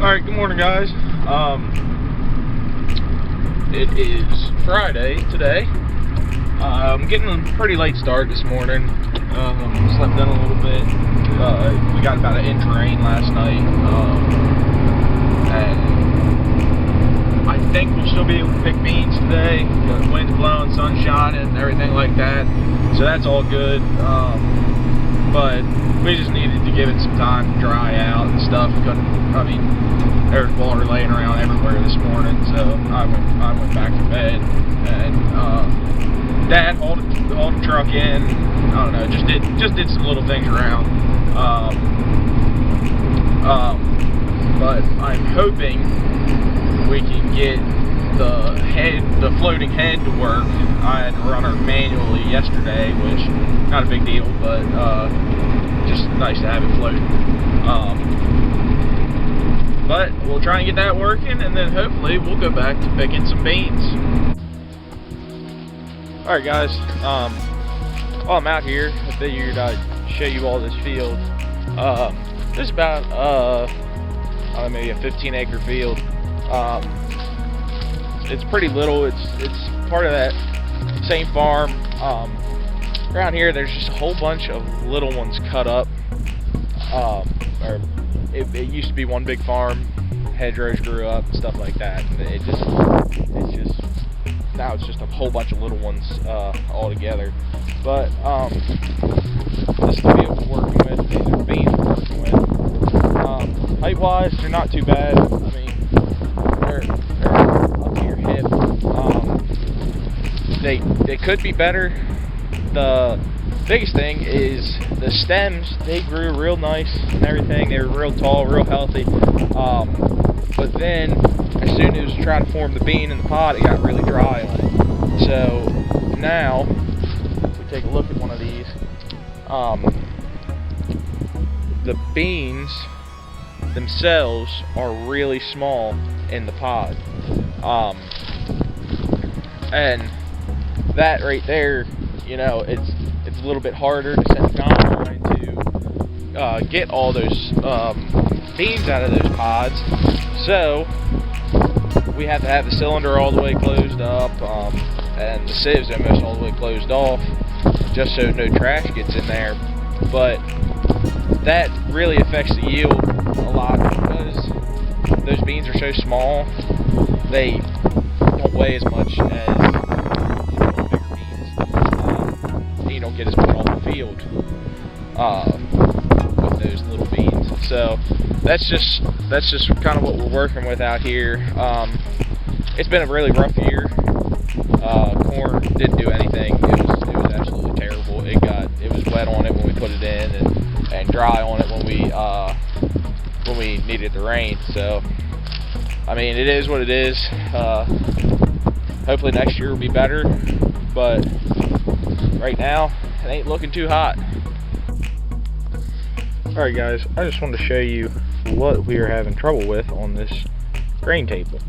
Alright, good morning guys. It is Friday today. I'm getting a pretty late start this morning. Slept in a little bit. We got about an inch of rain last night. And I think we'll still be able to pick beans today. The wind's blowing, sun's shining, and everything like that. So that's all good. But we just needed to give it some time to dry out and stuff. There's water laying around everywhere this morning, so I went back to bed, and Dad hauled the truck in. I don't know, just did some little things around. But I'm hoping we can get the floating head to work. I had to run her manually yesterday, which not a big deal, but just nice to have it floating. But we'll try and get that working, and then hopefully we'll go back to picking some beans. Alright guys, while I'm out here, I figured I'd show you all this field. This is about maybe a 15-acre field. It's pretty little. It's part of that same farm. Around here there's just a whole bunch of little ones cut up. It used to be one big farm, hedgerows grew up, and stuff like that, and now it's just a whole bunch of little ones all together. But this is the field we're working with. These are beans we're working with. Height-wise, they're not too bad. I mean, they're up to your hip. They could be better. The biggest thing is the stems. They grew real nice and everything. They were real tall, real healthy. But then, as soon as trying to form the bean in the pod, it got really dry on it. So now, if we take a look at one of these, the beans themselves are really small in the pod, and that right there, you know, it's a little bit harder to set the combine to get all those beans out of those pods. So we have to have the cylinder all the way closed up, and the sieves almost all the way closed off, just so no trash gets in there. But that really affects the yield a lot because those beans are so small. They don't weigh as much as bigger beans. You don't get as much off the field with those little beans. So that's just kind of what we're working with out here. It's been a really rough year. Corn didn't do anything. It was absolutely terrible. It was wet on it when we put it in, and dry on it when we needed the rain. So I mean, it is what it is. Hopefully next year will be better, but right now it ain't looking too hot. Alright guys, I just wanted to show you what we are having trouble with on this grain table.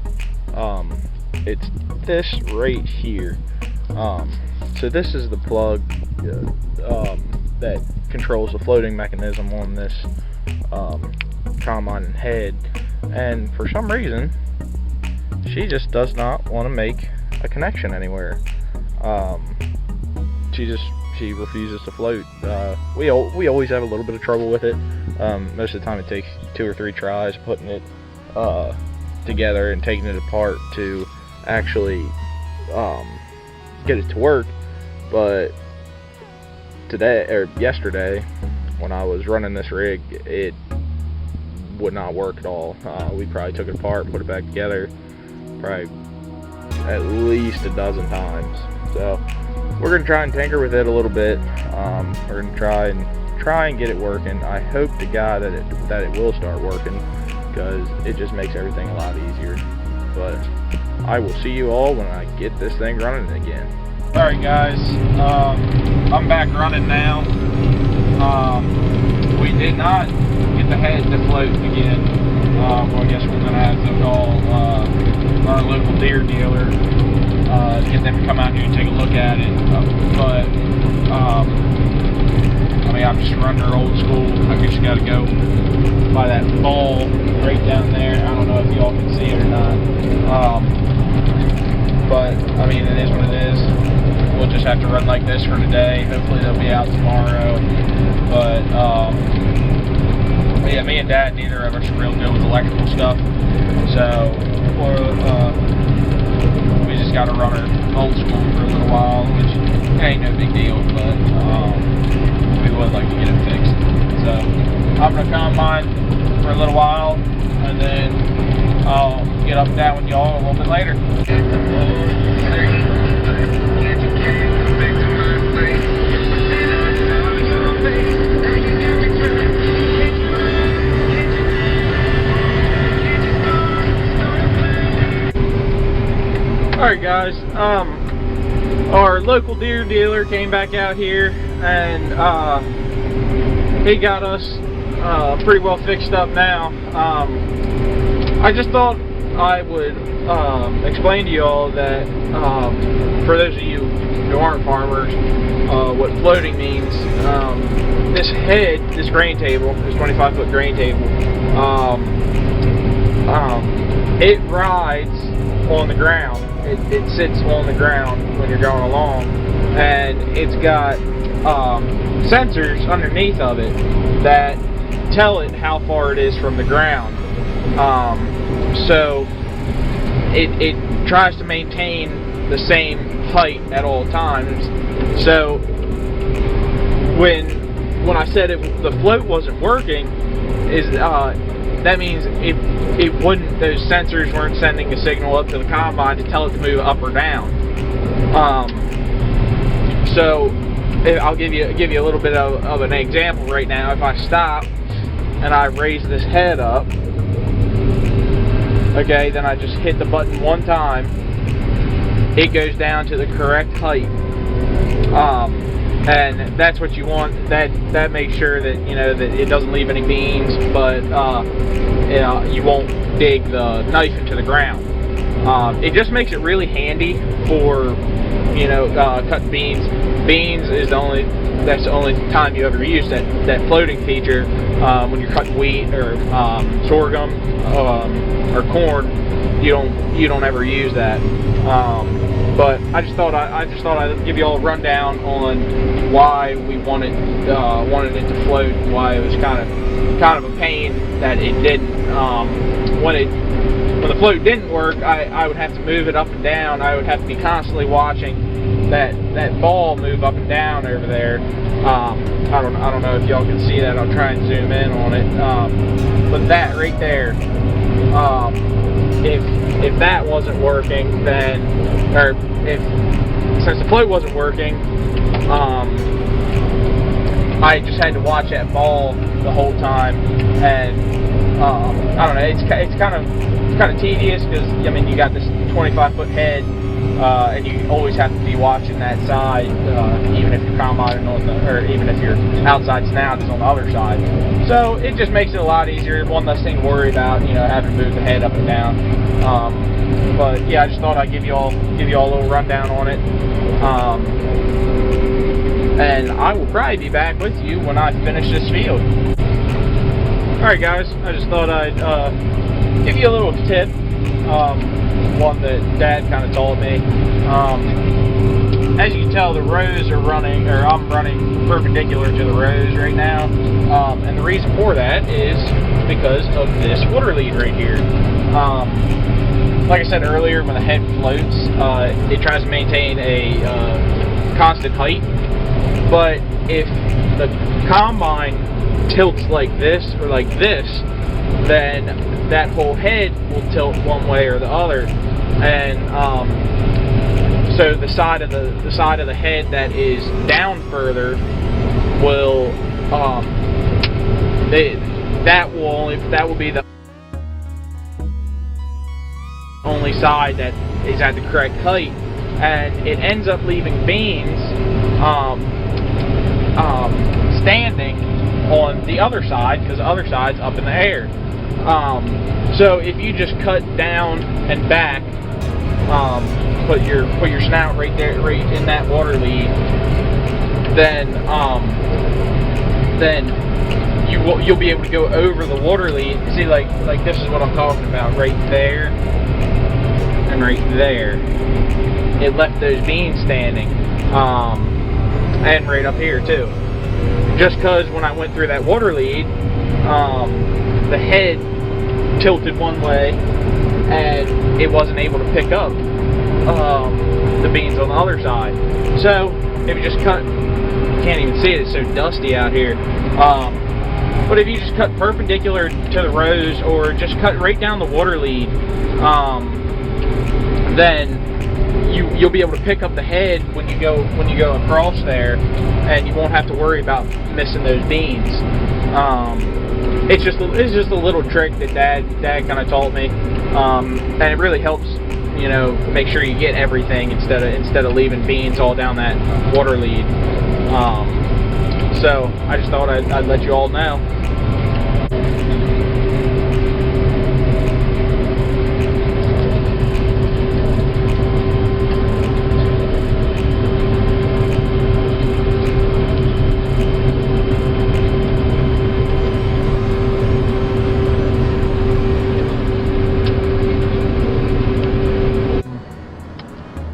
It's this right here. So this is the plug that controls the floating mechanism on this combine and head, and for some reason she just does not want to make a connection anywhere. She refuses to float. We always have a little bit of trouble with it. Most of the time it takes 2 or 3 tries putting it together and taking it apart to actually get it to work. But yesterday when I was running this rig, it would not work at all. We probably took it apart and put it back together probably at least a dozen times. So we're gonna try and tinker with it a little bit. We're gonna try and get it working. I hope to God that it will start working, because it just makes everything a lot easier. But I will see you all when I get this thing running again. Alright guys, I'm back running now. We did not get the head to float again. Well, I guess we're gonna have to call our local deer dealer, get them to come out here and take a look at it. But I mean, I'm just running her old school. I just gotta go by that ball right down there. I don't know if y'all can see it or not. But I mean, it is what it is. We'll just have to run like this for today. Hopefully they'll be out tomorrow. But yeah, me and Dad, neither of us are real good with electrical stuff. So we just got to run her old school for a little while, which ain't no big deal, but we would like to get it fixed. So I'm going to combine for a little while, and then I'll get up and down with y'all a little bit later. Alright guys, our local Deere dealer came back out here and he got us pretty well fixed up now. I just thought I would explain to y'all that for those of you who aren't farmers, what floating means. This head, this grain table, this 25-foot grain table, it rides on the ground. It sits on the ground when you're going along, and it's got sensors underneath of it that tell it how far it is from the ground. So it tries to maintain the same height at all times. So when I said the float wasn't working, that means it wouldn't. Those sensors weren't sending a signal up to the combine to tell it to move up or down. So I'll give you a little bit of an example right now. If I stop and I raise this head up, okay, then I just hit the button one time. It goes down to the correct height. And that's what you want. That makes sure that that it doesn't leave any beans, but you won't dig the knife into the ground. It just makes it really handy for cutting beans. Beans is that's the only time you ever use that floating feature. When you're cutting wheat or sorghum or corn, you don't ever use that. But I just thought I'd give you all a rundown on why we wanted it to float, and why it was kind of a pain that it didn't. When the float didn't work, I would have to move it up and down. I would have to be constantly watching that ball move up and down over there. I don't know if y'all can see that. I'll try and zoom in on it. But that right there, if that wasn't working, then, or since the float wasn't working, I just had to watch that ball the whole time, and I don't know. It's kind of tedious because you got this 25-foot head, and you always have to be watching that side, even if you're combining or even if your outside snout is on the other side. So it just makes it a lot easier. One less thing to worry about, having to move the head up and down. But yeah, I just thought I'd give you all a little rundown on it. And I will probably be back with you when I finish this field. Alright guys, I just thought I'd give you a little tip. One that Dad kind of told me. As you can tell, the rows are running, or I'm running perpendicular to the rows right now. And the reason for that is because of this water lead right here. Like I said earlier, when the head floats, it tries to maintain a constant height. But if the combine tilts like this or like this, then that whole head will tilt one way or the other, and so the side of the head that is down further will that will be the only side that is at the correct height, and it ends up leaving beans standing on the other side because the other side's up in the air. So if you just cut down and back, put your snout right there, right in that water lead, then you'll be able to go over the water lead. See, like this is what I'm talking about, right there and right there. It left those beams standing, and right up here too. Just because when I went through that water lead, the head tilted one way, and it wasn't able to pick up the beams on the other side. So if you just cut, you can't even see it, it's so dusty out here. But if you just cut perpendicular to the rows, or just cut right down the water lead, then you'll be able to pick up the head when you go across there, and you won't have to worry about missing those beams. It's just a little trick that Dad kind of taught me, and it really helps, you know, make sure you get everything instead of leaving beams all down that water lead. So I just thought I'd let you all know.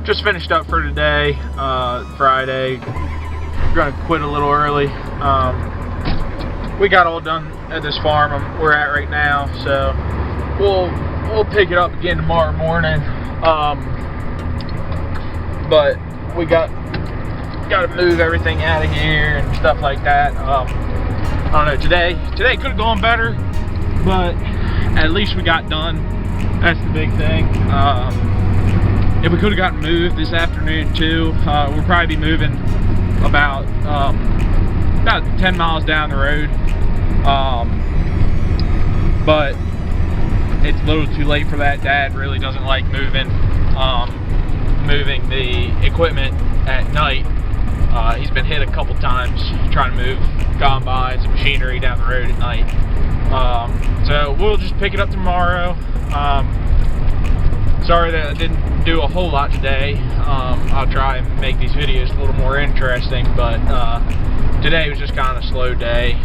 Just finished up for today, Friday. We're gonna quit a little early. We got all done at this farm we're at right now, so we'll pick it up again tomorrow morning. But we got to move everything out of here and stuff like that. I don't know. Today could have gone better, but at least we got done. That's the big thing. If we could have gotten moved this afternoon too, we'll probably be moving about 10 miles down the road. But it's a little too late for that. Dad really doesn't like moving the equipment at night. He's been hit a couple times trying to move combines and machinery down the road at night. So we'll just pick it up tomorrow. Sorry that I didn't do a whole lot today. I'll try and make these videos a little more interesting, but today was just kind of a slow day.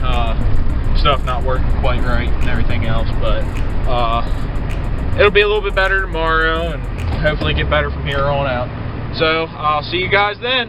Stuff not working quite right and everything else, but it'll be a little bit better tomorrow, and hopefully get better from here on out. So I'll see you guys then.